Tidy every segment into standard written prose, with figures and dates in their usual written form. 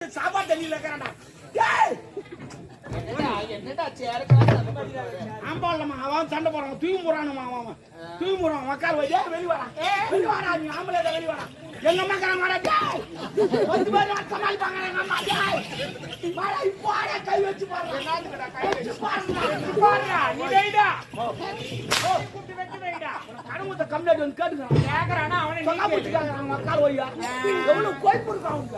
சாப்பாடு தண்ணியில இருக்கிறான்டா. என்னடா ஆம்பாளமா அவன் சண்டை போறான், தூக்கி போறானுமா அவன் தூக்கி போறான். மக்கள் வெளியே வெளியே வரான், வெளியே வரா, நீ ஆம்பளை வெளியே வரா. எங்க அம்மா கிளம்பி பத்து பேர் சமாளிப்பாங்க. எங்க அம்மா இப்போ கை வச்சு பாருங்க, கடவுத்த கம்ப்ளைண்ட் வந்து கேட்டுக்கிறான். மக்கள் ஒய்யா எவ்வளவு கோய்ப்பு இருக்கும் அவங்க.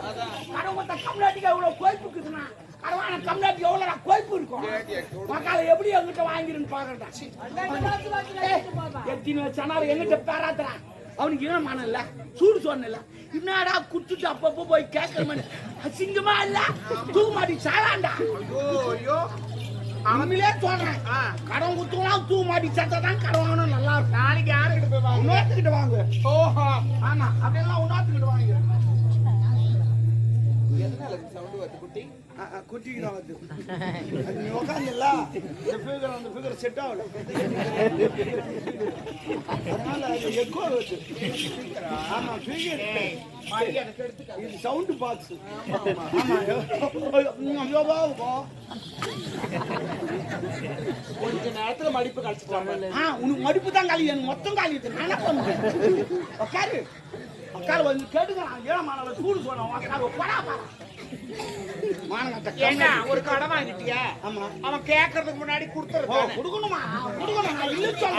கடவுத்த கம்ப்ளைண்ட்டுக்கு எவ்வளவு கோய்ப்பு இருக்குதுன்னா கடவான கம்ப்ளைண்ட் எவ்வளவு கோய்ப்பு இருக்கும். மக்களை எப்படி எங்கிட்ட வாங்கிருன்னு பாக்குறா. எத்தனை வச்சானாலும் எங்கிட்ட பேராத்துறான். அவனுக்கு என்ன மனம் இல்ல, சூடு சொன்ன இல்ல. என்னடா குத்துட்டு அப்பப்போ போய் கேட்கற அசிங்கமா இல்ல, தூக்க மாட்டி சாலாண்டா. அவங்களே சொல்றேன், கடன் குத்துலாம் தூக்க மாட்டி சத்தான் கடன் வாங்கணும். நல்லா இருக்கும். நாளைக்கு யாருக்கிட்ட போய் வாங்க? இன்னொருத்துக்கிட்ட வாங்க. ஓஹோ ஆமா, அப்படியெல்லாம் இன்னொருத்துக்கிட்ட வாங்க. எதனால சவுண்ட் வருது குட்டி? குட்டிக்கு தான் வருது. நீ உட்காந்துல அந்த ஃபிகர் செட் ஆகல, அதனால அது எக்கோ வருது. ஆமா ஃபிகர் இது சவுண்ட் பாக்ஸ். ஆமா கொஞ்ச நேரத்துல மடிப்பு கழிச்சுக்கலாம். உனக்கு மடிப்பு தான் காலி, எனக்கு மொத்தம் காலி. நானே பண்ணுவேன். உட்காரு உட்காரு வந்து கேட்டுக்கிறான். ஏழமான சூடு சொன்னான். உட்காரு போடா பாரு. ஒரு கடன் வாங்கிட்டியா? ஆமா. அவன் கேட்கறதுக்கு முன்னாடி கொடுத்துருக்கான். கொடுக்கணுமா? கொடுக்கணும்.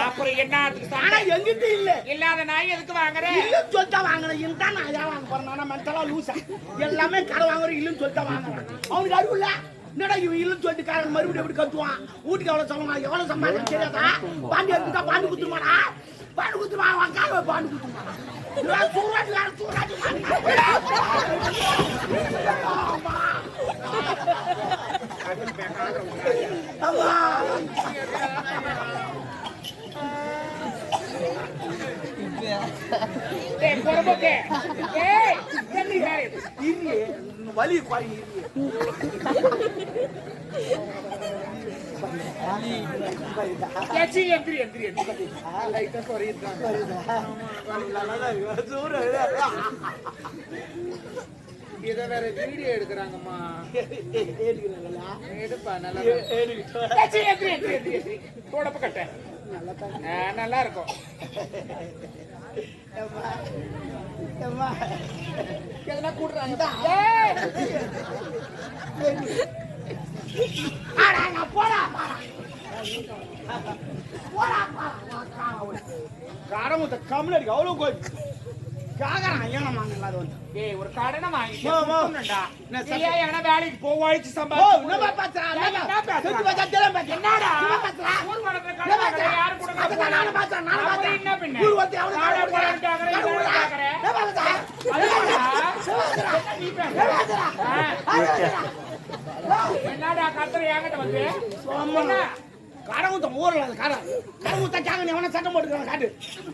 அப்புறம் என்ன? ஆனா எங்கிட்ட இல்ல. இல்லாத நாய் எதுக்கு வாங்குறேன்? இல்லன்னு சொல்லிட்டா வாங்குறேன். இதுதான் நான் ஏன் வாங்க போறேன்? மென்டலா லூசா எல்லாமே கடை வாங்குறேன். இல்லன்னு சொல்லிட்டா வாங்குறேன். அவனுக்கு அறிவு இல்ல. என்னடா இவன் இல்லன்னு சொல்லிட்டு காரன் மறுபடியும் எப்படி கத்துவான்? வீட்டுக்கு எவ்வளவு சொல்லணும், எவ்வளவு சம்பாதிக்க தெரியாதா? பாண்டி எடுத்துட்டா பாண்டு குத்துருமாடா, பாண்டு குத்துருமா. அவன் கார பாண்டு குத்துருமா. வலி குறை இத வேற வீடியோ எடுக்கிறாங்கம்மா. எடுப்பா நல்லா தொடப்பு கட்ட நல்லா இருக்கும். எதனா கூடுறாங்க காரமுத்த கம்முனடி அவ்வளவு கோய் காகறான். ஏனமா இல்லாத வந்து ஏய் ஒரு கடனை வாங்கிட்டா எங்கனா வேலைக்கு போவாய்ச்சு சம்பாதி. என்னமா பாத்துறா? என்னடா ஊர் வளர்ற கடனை யாரு கொடுக்க? நானே பாத்துறேன். என்ன பின்ன ஊர் வந்து அவளை நானே போறேன் என்னடா கத்துற என்கிட்ட வந்து கடவுத்த ஊர்ல கடவுத்த கேங்க எவனா சட்டம் போட்டுக்கிறான். காட்டு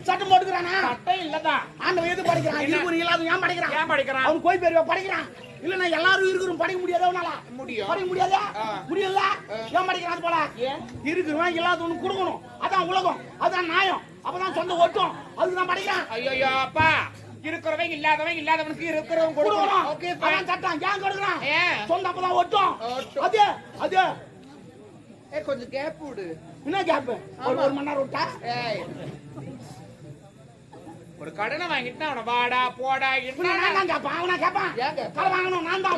சட்டம் போட்டுக்கிறானா? சட்டம் இல்லதான். ஆண்டவன் எது படிக்கிறான்? இருக்கு இல்லாத ஏன் படிக்கிறான்? ஏன் படிக்கிறான்? அவன் கோய் பேர் படிக்கிறான். இல்லன்னா எல்லாரும் இருக்கிறோம் படிக்க முடியாது. அவனால முடியும். படிக்க முடியாதா? முடியல. ஏன் படிக்கிறான்? போல இருக்கிறவன் இல்லாதவனுக்கு கொடுக்கணும். அதான் உலகம், அதான் நியாயம். அப்பதான் சொந்த ஓட்டும். அதுதான் படிக்கிறான். ஐயோ அப்பா, இருக்கிறவன் இல்லாதவனுக்கு இருக்கிறவன் கொடுக்கணும். ஓகே அதான் சட்டம். ஏன் கொடுக்குறான்? சொந்த அப்பதான் ஓட்டும். அது அது கொஞ்சம் கேப் விடு. என்ன கேப்? ஒரு மணி நேரம் விட்டா? ஒரு கடனை வாங்கிட்டு அவனை வாடா போடா நான் தான் கேட்பான். அவனா கேட்பான். கடை வாங்கணும் நான் தான்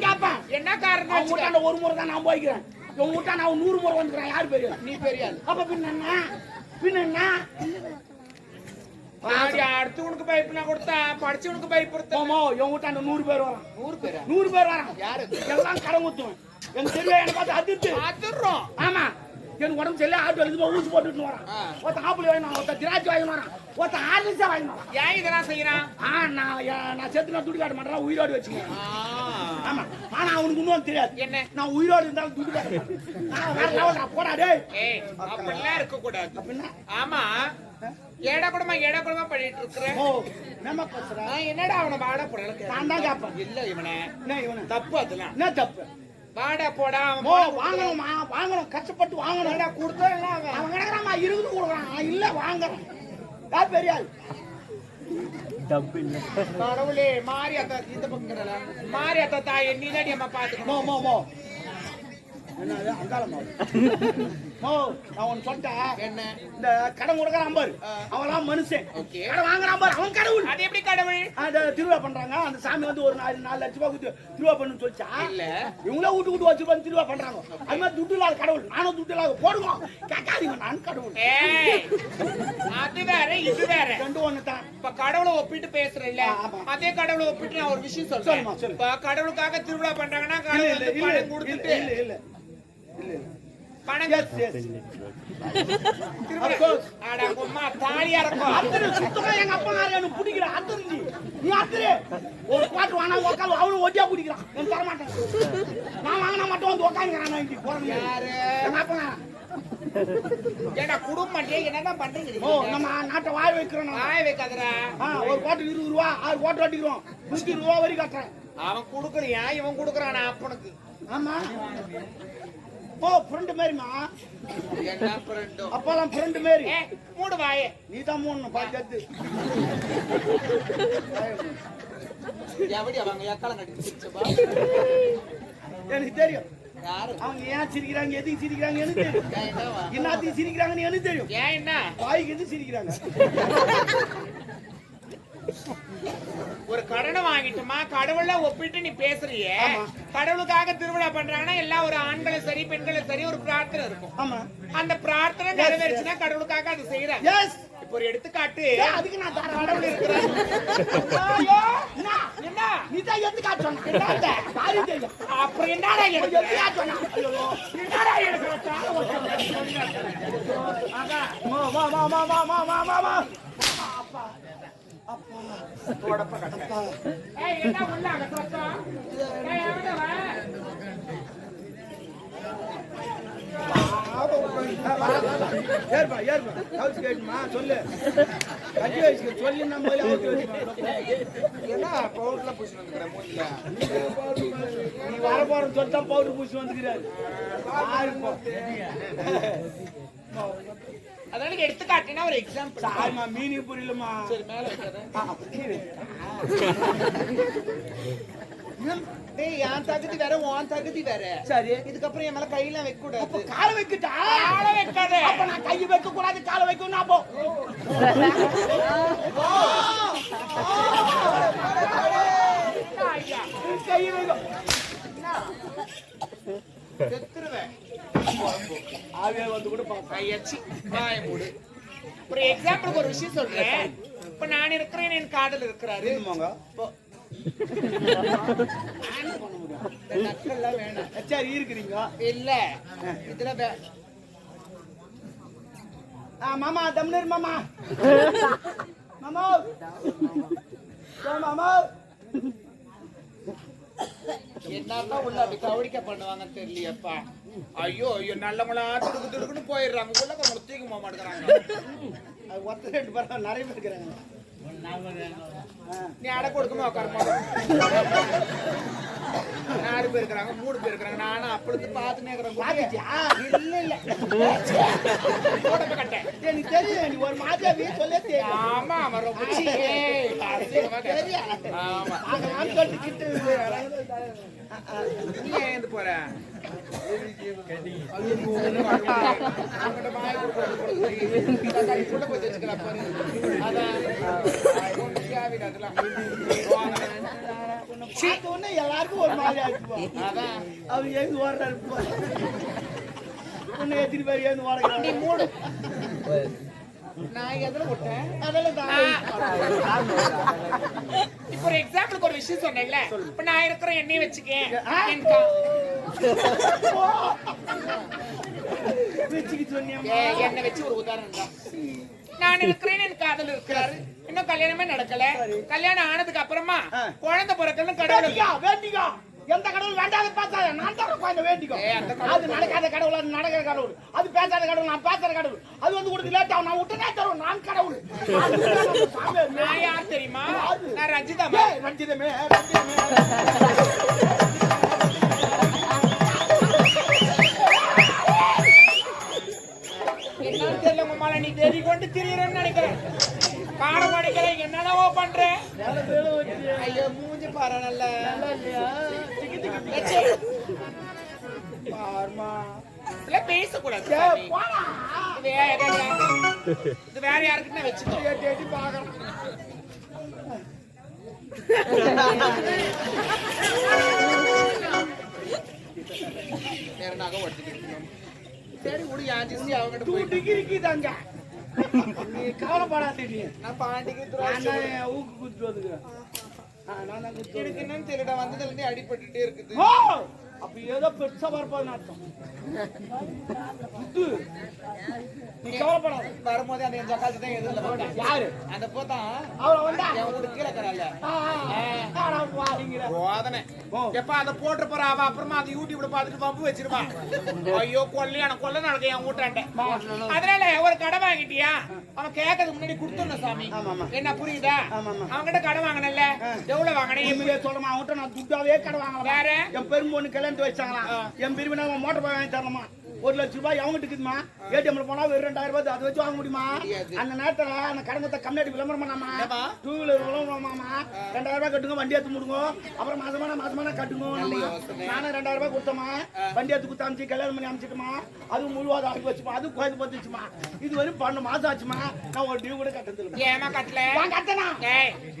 கேட்பேன். என்ன காரணம்? அவங்க வீட்டாண்ட ஒரு முறை தான் நான் போய்க்கிறேன். உங்க வீட்டாண்ட அவன் 100 முறை வந்துக்கிறேன். யாரு பெரிய? நீ பெரிய. அப்ப பின்ன என்ன அடுத்தவனுக்கு பைப்புனா கொடுத்தா படிச்சவனுக்கு பைப் கொடுத்தோமோ. என் வீட்டாண்ட 100 பேர் வரான். 100 பேர் வரான். யாரு? எல்லாம் கடன் ஊத்துவேன். எனக்கு தெரியும். என்ன பார்த்து அதிர்றோம். ஆமா, எனக்கு உடம்பு சரியில்லை. ஆட்டோ எழுதி ஊசி போட்டுட்டு வரான். ஒருத்த ஆப்பிள் வாங்கினான், ஒருத்த திராட்சை வாங்கினான், ஒருத்த ஆர்லிஸா வாங்கினான். ஏன் இதெல்லாம் செய்யறான்? நான் செத்து நான் துடி காட்ட மாட்டேன், உயிரோடு வச்சுக்கேன். ஆமா, ஆனா அவனுக்கு இன்னும் தெரியாது. என்ன? நான் உயிரோடு இருந்தாலும் துடி காட்ட போடா. டேய் அப்படிலாம் இருக்க கூடாது. அப்படின்னா ஆமா, ஏடா கூடமா பண்ணிட்டு இருக்கிறேன். என்னடா அவனை வாடா போட நான் தான் கேட்பேன். இல்ல இவனை தப்பு. அதெல்லாம் என்ன தப்பு? வாடா போடா வாங்கணும். கஷ்டப்பட்டு வாங்கணும். கொடுத்தா அவன் கிடக்குறான். 20 கொடுக்குறான். இல்ல வாங்குறான். யார் பெரிய ஆள்? கடவுளே மாரியாத்தா இந்த பக்கம் மாரியாத்தா தாய் நீ தான் அம்மா பாத்துக்கணும். மோ மோ மோ என்னது அங்காளமா மோ நான் ஒன்னு சொல்லிட்டேன். என்ன இந்த கடன் கொடுக்கறான் பாரு அவன்லாம் மனுஷன். ஓகே. கடன் வாங்குறான் பாரு அவன் கடவுள். அது எப்படி கடவுள்? அந்த திருவிழா பண்றாங்க அந்த சாமி வந்து ஒரு 4 லட்சம் ரூபாய் கொடுத்து திருவிழா பண்ணு சொல்லிச்சா இல்ல இவங்களே வீட்டு வச்சு பண்ணி திருவிழா பண்றாங்க. அது மாதிரி துட்டு இல்லாத கடவுள் நானும் துட்டு இல்லாத போடுவோம் கேட்காதீங்க நான் கடவுள். ஏய் அது வேற இது வேற ரெண்டும் ஒண்ணு தான். இப்ப கடவுளை ஒப்பிட்டு பேசுறேன்ல ஆமா. அதே கடவுளை ஒப்பிட்டு நான் ஒரு விஷயம் சொல்றேன். சொல்லுமா, சொல்லு. இப்ப கடவுளுக்காக திருவிழா பண்றாங்கன்னா இல்ல கடவுள் இல்ல வந்து பணம் கொடுத்துட்டு இல்ல இல்ல இல்ல பணம் எஸ் எஸ் திருவிழா Of course. அட அம்மா தாலியா இருக்கும். அத்தனை சுத்தமா எங்க அப்பா கார எனக்கு பிடிக்கிற அத்தனை நீ அத்தனை ஒரு பாட்டு வாங்க உட்காந்து அவனும் ஒட்டியா பிடிக்கிறான் நான் தர மாட்டேன். நான் வாங்கினா மட்டும் வந்து உட்காந்துக்கிறான் நான் இங்க போறேன் யாரு எங்க அப்பா ஏடா குடும்பம் என்னதான் பண்றீங்க? ஓ நம்ம நாட்டை வாய் வைக்கிறோம் நம்ம. வாய வைக்காதடா. ஒரு கோட்டு 20 ரூபா 6 கோட்டு அடிக்கிறோம் 120 ரூபா வரி கட்டுறேன். அவன் குடுக்கலையா இவன் குடுக்கறானா அப்பனுக்கு? ஆமா ஓ ஃப்ரெண்ட் மாதிரிமா என்ன ஃப்ரெண்டோ? அப்பெல்லாம் ஃப்ரெண்ட் மாதிரி ஏ மூடு வாயே. நீ தான் மூணு பாத்து எவடி அவங்க எக்கால கட்டி சிரிச்சப்பா? எனக்கு தெரியும் யாரு அவங்க ஏன் சிரிக்கிறாங்க எதுக்கு சிரிக்கிறாங்க எனக்கு தெரியும். என்னவா என்னத்தையும் சிரிக்கிறாங்கன்னு எனக்கு தெரியும். ஏன் என்ன வாய்க்கு எது சிரிக்கிறாங்க. ஒரு கடனை வாங்கிட்டுமா கடவுள ஒப்பிட்டு நீ பேசுறியே. ஆமா. கடவுளுக்காக திருவிழா பண்றாங்கன்னா எல்லாம் ஒரு ஆண்களும் சரி பெண்களும் சரி ஒரு பிரார்த்தனை இருக்கும். ஆமா அந்த பிரார்த்தனை நிறைவேறுச்சுன்னா கடவுளுக்காக அது செய்யறாங்க. எஸ் இப்போ ஒரு எடுத்துக்காட்டு அதுக்கு நான் தர கடவுள் இருக்கிறார். ஐயோ என்ன என்ன நீ தான் எது காட்டணும் என்னடா காரி தெரியும் அப்புறம் என்னடா எது எனக்கு காட்டணும் ஐயோ என்னடா எனக்கு ஆகா மா மா மா மா மா மா மா மா மா அப்பா அப்பா தோடப்ப கட்ட. ஏய் என்ன உள்ள அங்க சத்தம்? ஏய் எவட வா? ஏர்பா ஏர்பா ஹவுஸ் கேட்மா சொல்லு கட்டி வச்சு சொல்லி நம்ம ஹவுஸ் என்ன பவுடர்ல பூசி வந்துக்கற மூஞ்சில? நீ வர போறன்னு சொல்லிட்டா பவுடர் பூசி வந்துக்கிறாரு அதான எடுத்துக்காட்டினா ஒரு எக்ஸாம்பிள். சாரிமா மீனிங் புரியலமா. சரி மேல வைக்கிறேன். டேய் யான் தகுதி வேற உன் தகுதி வேற. சரி இதுக்கப்புறம் என் மேல கையெல்லாம் வைக்க கூடாது. கால வைக்கட்டா கால வைக்காத. அப்ப நான் கை வைக்க கூடாது கால வைக்கணும் அப்போ ஐயா கை வைக்க செத்துருவேன். ஆவே வந்து கூட பாப்பா கையச்சி வாய மூடு. ஒரு எக்ஸாம்பிளுக்கு ஒரு விஷயம் சொல்றேன். இப்ப நான் இருக்கிறேன் என் காதல் இருக்கிறாரு. என்னமாங்க நக்கல்லாம் வேணாம். சரி இருக்கிறீங்க இல்ல இதுல மாமா தம்னர் மாமா மாமா மாமா என்னதான் உள்ள அப்படி கவடிக்க பண்ணுவாங்கன்னு தெரியலையப்பா. ஐயோ ஐயோ நல்லவங்களா துடுக்கு துடுக்குன்னு போயிடுறாங்க. உள்ள கொஞ்சம் தூக்கி போக மாட்டேங்கிறாங்க. அது ஒருத்தர் ரெண்டு பேரும் நிறைய பேர் இருக்கிறாங்க. நீ அடை கொடுக்கணும் உட்காரமா. 4 பேர் இருக்கிறாங்க 3 பேர் இருக்கிறாங்க. நானும் அப்படி பார்த்துனே இருக்கிறேன். இல்ல இல்ல போடப்ப கட்டேன். எனக்கு தெரியும் நீ ஒரு மாதிரி சொல்ல தெரியும். ஆமா அவன் ரொம்ப ஆமா நான் சொல்லிட்டு கிட்ட நீ ஏந்து போற எல்லாருக்கும் ஒரு மாதிரி ஆயிடுச்சு. அவங்க எழுந்து ஓடுறாரு உன்னை எத்தனை பேர் எழுந்து ஓடுறாங்க மூடு. நான் எதுல விட்டேன்? இப்ப ஒரு எக்ஸாம்பிளுக்கு ஒரு விஷயம் சொன்னேன்ல. இப்ப நான் இருக்கிற எண்ணெய் வச்சுக்கேன். எண்ணெய் வச்சு ஒரு உதாரணம் தான். நான் இருக்கிறேன் என் காதல் இருக்கிறாரு. இன்னும் கல்யாணமே நடக்கல. கல்யாணம் ஆனதுக்கு அப்புறமா குழந்தை பிறக்கணும் கடவுள் வேண்டிக்கோ. எந்த கடவுள் வேண்டாத பேசாத நான் தான் குழந்தை வேண்டிக்கோ. அது நடக்காத கடவுள் அது நடக்கிற கடவுள். அது பேசாத கடவுள் நான் பேசுற கடவுள். அது வந்து கொடுத்து லேட் ஆகும் நான் விட்டுனே தருவேன் நான் கடவுள். நான் யார் தெரியுமா? நான் ரஞ்சிதா. ரஞ்சிதமே என்னன்னு தெரியல உங்க மேல நீ தேடி கொண்டு திரியறன்னு நினைக்கிறேன். பாடம் படிக்கிறேன் என்னென்னவோ பண்றேன். வர நல்ல நல்லா இல்லையா பாருமா பேசக்கூடாது போடா இது வேற யாருக்குன்னா வச்சுக்கோ தேடி பார்க்கலாம் நேரனாக ஒட்டிக்கிட்டு சரி விடு யாஞ்சி அவங்க 2 டிகிரிக்கு தாங்க நீ கவலைப்படாதே நீ நான் பாண்டிக்கு நான் ஊக்கு குத்து வந்துக்கிறேன் நான் தான் குத்து எனக்கு என்னன்னு தெரியல வந்ததுல இருந்து அடிபட்டுட்டே இருக்குது ஓ அப்ப ஏதோ பெருசா வரப்போகுதுன்னு அர்த்தம் குத்து நீ கவலைப்படாத வரும்போது அந்த என் காசு தான் எதுல போட்டேன் யாரு அந்த போதான் அவள வந்தா என் வீட்டு கீழே கரால வாங்கிற போதனை எப்ப அதை போட்டு போற அவ அப்புறமா அந்த யூடியூப்ல பாத்துட்டு பம்பு வச்சிருவான் ஐயோ கொல்லையான கொல்ல நடக்க என் வீட்டாண்ட அதனால ஒரு கடை வாங்கிட்டியா அவன் கேட்கறதுக்கு முன்னாடி கொடுத்துடணும் சாமி என்ன புரியுதா அவன் கிட்ட கடை வாங்கினல எவ்வளவு வாங்கினேன் சொல்லுமா அவன்கிட்ட நான் துட்டாவே கடை வாங்கலாம் வேற என் பெரும்பொண்ணு கல்யாணத்து வச்சாங்களா என் பிரிவினா மோட்டர் பாய் வாங்கி தரணுமா 1 லட்சம் ரூபாய் அவங்ககிட்ட இருக்குமா ஏடிஎம்ல போனா வெறும் 2000 ரூபாய் அதை வச்சு வாங்க முடியுமா அந்த நேரத்துல அந்த கடங்கத்தை கம்மியாடி விளம்பரம் பண்ணாமா 2 வீலர் விளம்பரமாமா 2000 ரூபாய் கட்டுங்க வண்டி எடுத்து முடுங்க அப்புறம் மாசமான கட்டுங்க நானும் 2000 ரூபாய் கொடுத்தோமா வண்டி எடுத்து கொடுத்து அமிச்சு கல்யாணம் பண்ணி அமிச்சிட்டுமா அது முழுவாத ஆகி வச்சுமா அது கோயில் பத்துச்சுமா இது வரையும் 12 மாசம் ஆச்சுமா நான் ஒரு டியூ கூட கட்டது ஏமா கட்டல கட்டனா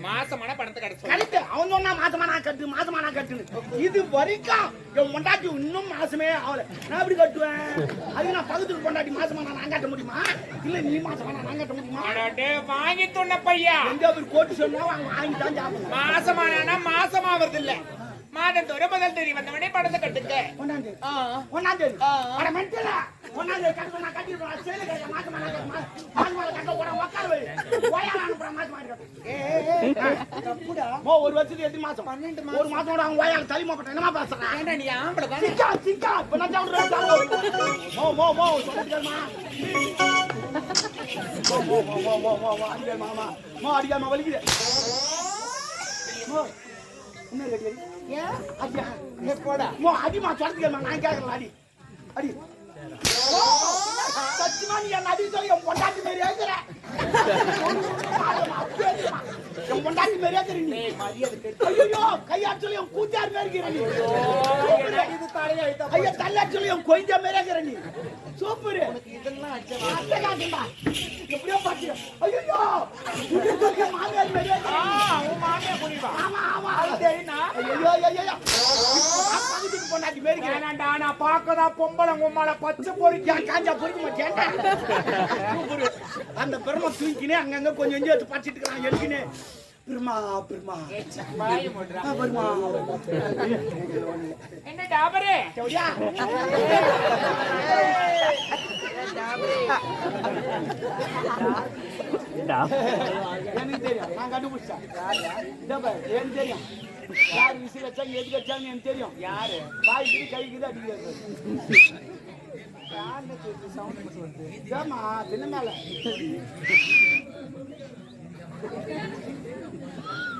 மாசமான பணத்தை கட்ட கரெக்ட் அவன் சொன்னா மாசமான கட்டுன்னு இது வரைக்கும் என் மொண்டாட்டி இன்னும் மாசமே ஆகல நான் எப்படி கட்டுவேன் அது நான் பக்கத்துக்கு கொண்டாடி மாசமா நான் காட்ட முடியுமா இல்ல நீ மாசமா நான் காட்ட முடியுமா வாங்கி சொன்ன பையா எங்க போய் கோட்டு சொன்னா வாங்கி தான் சாப்பிடணும் மாசமானா மாசமா வருது இல்ல மாதத்தோட முதல் தேதி வந்தவனே பணத்தை கட்டுங்க ஒன்னாம் தேதி அட மென்டலா ஒன்னாம் தேதி கட்டு நான் கட்டிடுறேன் சேல கட்ட மாசமா கட்ட போற உட்கார வை போயால அனுப்புற மாசமா தப்புடா ஒரு வருஷத்துக்கு எத்தனை மாசம் 12 மாசம் ஒரு மாசம் கூட அவன் ஓயால தலிமா பட்ட என்னமா பேசுறேன் ஏண்டா நீ ஆம்பள தானே சிக்கா இப்ப நான் சொல்றேன் மோ சொல்லுங்கம்மா மோ அடிக்கமா வலிக்குது என்ன கேக்குறீ ஏன் அடியா நீ போடா மோ அடிமா சொல்லுங்கம்மா நான் கேக்குறேன் அடி சத்தியமா நீ என்ன அடி சொல்லி என் பொண்டாட்டி மாதிரி ஏக்குற என் பொண்டாட்டி மாதிரி ஏக்குற நீ ஐயோ கையாட் சொல்லி என் கூத்தார் மாதிரி இருக்கிற நீ இது தலைய ஐயா தள்ளாட் சொல்லி என் கொய்ஞ்சா மாதிரி இருக்கிற நீ சூப்பர் இதெல்லாம் அச்சா எப்படியோ பாத்தியா ஐயோ இது மாமியார் மாதிரி அவன் மாமியார் புரிவா ஆமா தெரியுனா ஐயோ பக்கத்துக்கு பொண்டாட்டி மாதிரி ஏனாண்டா நான் பாக்கதா பொம்பளை உம்மால பச்சை பொறிக்கா காஞ்சா பொறிக்க மாட்டேன்டா அந்த பெருமை தூக்கினே அங்கங்க கொஞ்சம் கொஞ்சம் எடுத்து பச்சிட்டு இருக்கான் எழுக்கினே பெருமா என்ன டாபரே செவடியா எனக்கு தெரியும் நான் கண்டுபிடிச்சேன் எனக்கு தெரியும் யார் விசி வச்சாங்க எதுக்கு வச்சாங்க எனக்கு தெரியும் யாரு வாய்க்கு கைக்குது அடிக்கிறது ஏமா தின்ன மேல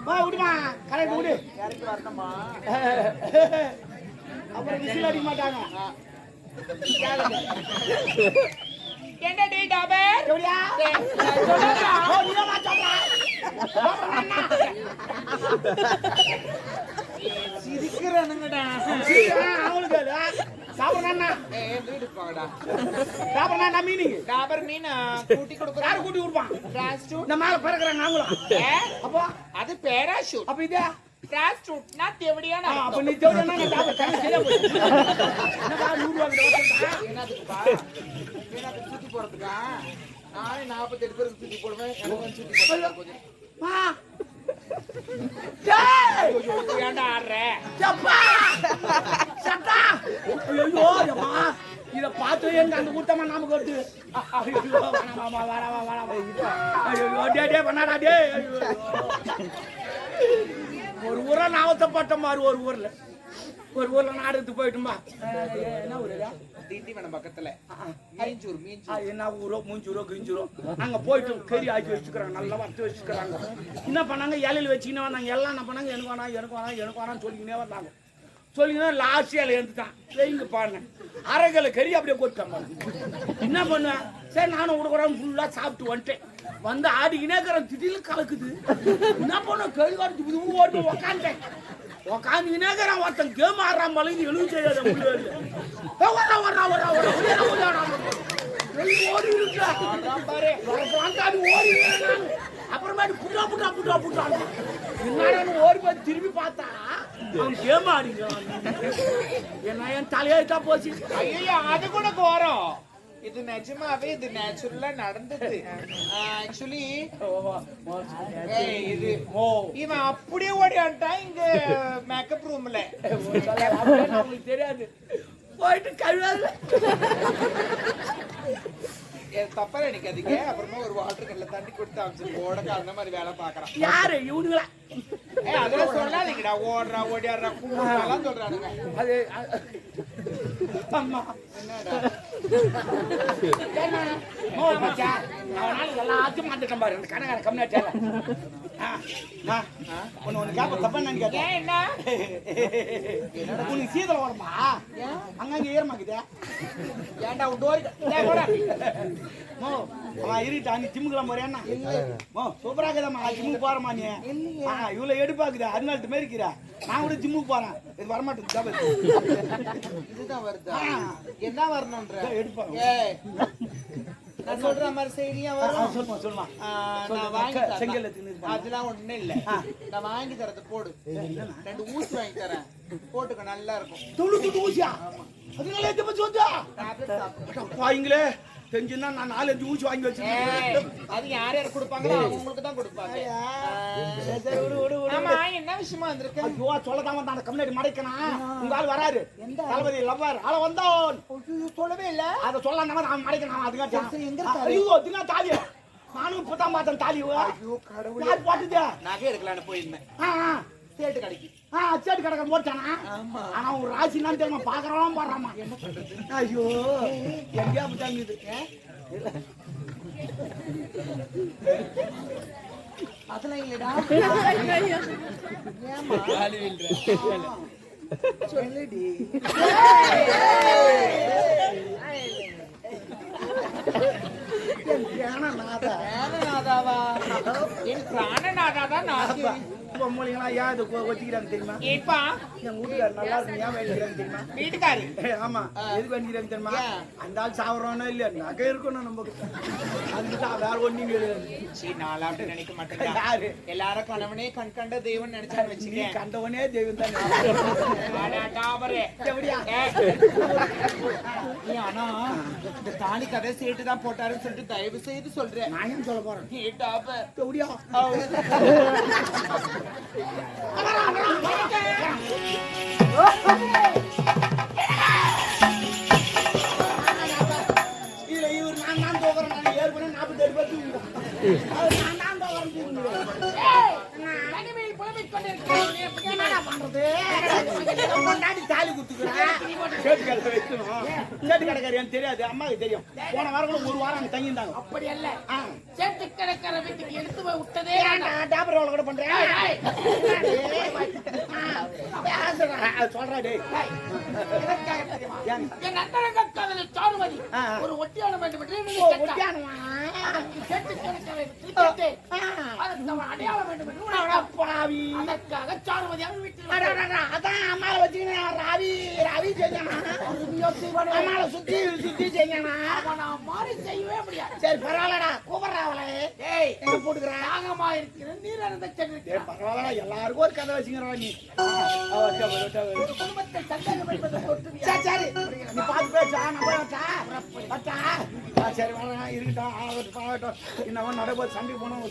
வா விடுமா கரெக்ட் விடு யாருக்கு வரணுமா அப்புறம் விசில் அடிக்க மாட்டாங்க என்ன டே டாபர் எப்படியா சொல்லுடா ஓ நீமா சொல்றா சிரிக்கறானுங்கடா அவங்களுக்கு சாப்பிடறனா வீடு போடா சாப்பிடறனா மீனிங் டாபர் மீன் கூட்டி கொடுக்குற யார் கூட்டி கொடுப்பான் பிளாஸ்டிக் இந்த மேல பறக்குறாங்க நாங்களும் அப்போ அது பேராஷூட் அப்ப இதே பிளாஸ்டிக் நான் தேவடியான அப்ப நீ தேவடியான நான் டாபர் கண்ணு சரியா போய் என்னடா 100 ரூபாய் கொடுத்தா என்னதுக்குப்பா எனக்கு சுத்தி போறதுக்கா நானே 48 பேருக்கு சுத்தி போடுவேன் எனக்கு சுத்தி போடுறது வா டேய் ஏன்டா ஆடுற சப்பா சட்டா ஐயோ அம்மா இத பார்த்து எனக்கு அந்த கூட்டமா நமக்கு வருது ஐயோ மாமா வரவா ஐயோ டேய் பண்ணாடா டேய் ஒரு ஊரா நாவத்தப்பட்ட மாதிரி ஒரு ஊர்ல நாடுக்கு போயிட்டுமா என்ன ஊருடா திண்டிவனம் பக்கத்துல மீஞ்சூர் என்ன ஊரோ மூஞ்சூரோ கிஞ்சூரோ அங்க போயிட்டு கறி ஆக்கி வச்சுக்கிறாங்க நல்லா வறுத்து வச்சுக்கிறாங்க என்ன பண்ணாங்க இலையில வச்சுக்கினே வந்தாங்க எல்லாம் என்ன பண்ணாங்க எனக்கு வேணாம்னு சொல்லிக்கினே வந்தாங்க சொல்லிங்கன்னா லாஸ்ட் இலை எடுத்துட்டான் வைங்க பாருங்க அரைக்கலை கறி அப்படியே கொட்டாங்க என்ன பண்ணுவேன் சரி நானும் விடுக்குறேன் ஃபுல்லா சாப்பிட்டு வந்துட்டேன் வந்து ஆடிக்கினே இருக்கிற திடீர்னு கலக்குது. என்ன பண்ண கேள்வி காட்டு ஓட்டு உக்காந்தேன். உக்காந்துக்கினே இருக்கிறான் ஒருத்தன் கேம் ஆடுறான் மலைக்கு எழுதி செய்யாத ஓடி இருக்கா ஓடி அப்புறமேட்டு புட்டா புட்டா புட்டா புட்டான் என்ன ஓடி போய் திரும்பி பார்த்தா அவன் கேம் ஆடிக்கிறான். என்ன என் தலையாயிட்டா போச்சு. ஐயோ அது கூட கோரம். இது நிஜமாவே இது நேச்சுரலா நடந்தது. ஆக்சுவலி இது இவன் அப்படியே ஓடியான்ட்டான் இங்க மேக்கப் ரூம்ல. நமக்கு தெரியாது போயிட்டு கழுவாது தப்பா நினைக்காதீங்க. அப்புறமா ஒரு வாட்டர் கல்ல தண்ணி கொடுத்து அமைச்சு ஓடக்க அந்த மாதிரி வேலை பாக்குறான். யாரு இவனுங்களா? அதெல்லாம் சொல்லாதீங்கடா. ஓடுறா ஓடியாடுறா கூப்பிடலாம் சொல்றானுங்க. அது அம்மா எல்லாத்தையும் மாத்திட்டேன் பாரு. கணக்கார கம்மியாச்சால ஒண்ணு கேப்ப தப்பா நினைக்காத. என்ன உனக்கு சீதளம் வருமா? அங்கங்க ஈரமாக்குதே. ஏன்டா டோரி இருட்டா நீ ஜிம்முக்குலாம் போறியா? சூப்பரா இருக்குதாம்மா. ஜிம்முக்கு போறமா நீ? இவ்வளவு எடுப்பாக்குதா? அதனால மாரி இருக்கிற. நான் கூட ஜிம்முக்கு போறேன். இது வரமாட்டேன். இதுதான் வருதா? என்ன வரணும்ன்ற எடுப்பாங்க. நான் சொல்ற மாதிரி செய்தியா வரும். சொல்லுமா சொல்லுமா. நான் வாங்கி செங்கல் அதெல்லாம் ஒண்ணு இல்ல. நான் வாங்கி தரது போடு. 2 ஊசி வாங்கி தரேன். போட்டுக்க நல்லா இருக்கும். தொண்ணூத்தி ஊசியா? அதனால எது பத்தி சொல்றா? பாயிங்களே தெரிஞ்சுன்னா நான் 4-5 ஊசி வாங்கி வச்சிருக்கேன். அது யார் யார் கொடுப்பாங்களோ அவங்களுக்கு தான் கொடுப்பாங்க. ஆமா என்ன விஷயமா வந்திருக்க? ஐயோ சொல்லதான் வந்தான். கம்யூனிட்டி மடைக்கனா உங்க ஆள் வராரு. தளபதி லவ்வர் ஆள வந்தான். சொல்லவே இல்ல. அத சொல்லலாம் அவன் மடைக்கனா. அதுக்கு எங்க இருக்காரு? ஐயோ தினா தாலி. நானும் இப்பதான் பார்த்தேன் தாலி. ஐயோ கடவுளே. யார் போட்டுதே? நகை எடுக்கலாம்னு போயிருந்தேன். சேட்டு கடைக்கு. சேட்டு கடை போட்டானா? ஆனா ஒரு ராசி நான் தெரியுமா பாக்குறவன் போடுறாமா. என்ன பண்றது? ஐயோ எங்கேயா போட்டாங்க. அதெல்லாம் இல்லடா. சொல்லுடி. பிராணநாதாவா? என் பிராணநாதாதான் நான். பொம்மலிங்களா ஏன் இது வச்சுக்கிறாங்க தெரியுமா? ஏப்பா என் வீட்டுக்காரர் நல்லா இருக்கு ஏன் வேண்டிக்கிறாங்க தெரியுமா? வீட்டுக்காரு ஆமா எதுக்கு வேண்டிக்கிறாங்க தெரியுமா? அந்த ஆள் சாவறானோ இல்லையா நகை இருக்கணும் நமக்கு. அதுதான் வேற ஒண்ணும் கிடையாது. சரி நாளா அப்படி நினைக்க மாட்டேன். யாரு எல்லாரும் கணவனே கண் கண்ட தெய்வம் நினைச்சான்னு வச்சுக்க. கண்டவனே தெய்வம் தான். எப்படியா? ஆனா இந்த தாலி கதை சேட்டு தான் போட்டாருன்னு சொல்லிட்டு தயவு செய்து சொல்றேன். நான் ஏன் சொல்ல போறேன்? எப்படியா இதுல இவர் நான் தான் தோக்குறேன். நான் ஏற்கனவே 47 பேர் தூங்கிட்டேன். நான் தான் தாலி குடுத்துக்கிறேன். சேட்டு கடைக்காரன் தெரியாது. அம்மாவுக்கு தெரியும். போன வாரம் கூட 1 வாரம் அங்க தங்கியிருந்தாங்க. அப்படி அல்ல. சேட்டு கடைக்கார வீட்டுக்கு எடுத்து போய் விட்டதே டாபர் ரோல கூட பண்றேன். சொல்றா டேய். என் அந்தரங்க காதலி சாருமதி ஒரு ஒட்டியானம் வேண்டும் என்று ஒட்டியானமா? சேட்டு கடைக்கார வீட்டுக்கு அடையாளம் வேண்டும் என்று பாவி. அதற்காக சாருமதி அவன் வீட்டில் அதான் அம்மாவை வச்சுக்கினேன். ராவி ராவி செஞ்சானா? அம்மாவை சுத்தி சுத்தி செஞ்சானா? அவனை மாறி செய்யவே முடியாது. சரி பரவாயில்லடா கூப்பிடுறா அவளை. ஏய் என்ன போட்டுக்கிறேன்? நாகமா இருக்கிற நீர் அந்த சென்று பரவாயில்ல எல்லாருக்கும் ஒரு கதை வச்சுக்கிறவா நீ. ஒரு குடும்பத்தை சந்தேகம் என்பதை ஒட்டு சரி நீ பார்த்து பேசா. நம்ம பட்டா சரி வரேன் இருக்கட்டும். ஆகட்டும் ஆகட்டும். இன்னும் நடைபோது சண்டைக்கு போனோம்.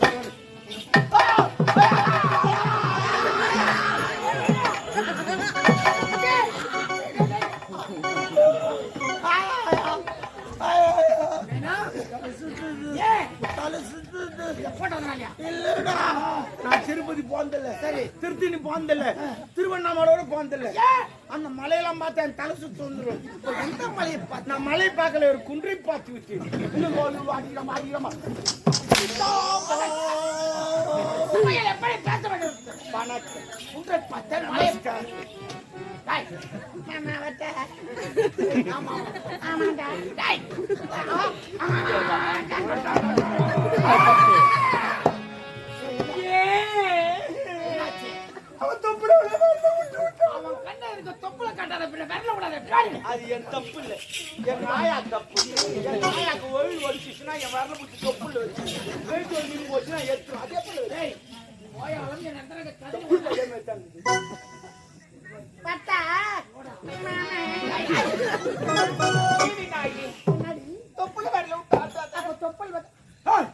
இல்லடா நான் திருப்பதி போனதில்ல. சரி திருத்தணி போனதில்ல. திருவண்ணாமலையோட போனதில்ல. அந்த மலையெல்லாம் பார்த்தா என் தலை சுத்து வந்துடும். எந்த மலையை பார்த்து? நான் மலையை பார்க்கல. ஒரு குன்றை பார்த்து விட்டு இன்னும் எப்படி பேச வேண்டும்? குன்றை பார்த்தேன் மலை ஆமாண்டா அவன் தொப்புல அவன் கண்ணை இருக்க தொப்புல காட்டாத பின்ன விரல விடாத பின்னாடி. அது என் தப்பு இல்ல, என் நாயா தப்பு. என் நாயாக்கு ஒழுங்கு வலிச்சுச்சுன்னா என் வரல பிடிச்சி தொப்புல வச்சு வெயிட் ஒரு மீன் போச்சுன்னா எடுத்துரும். அதே போல டேய், போயா வந்து என் அந்தரங்க கதை தொப்புல அதே மாதிரி தான் இருக்குது. பட்டா. சீனி நாயி. தொப்புல வரல விட்டு அப்ப தொப்பல் வந்து ஏய்,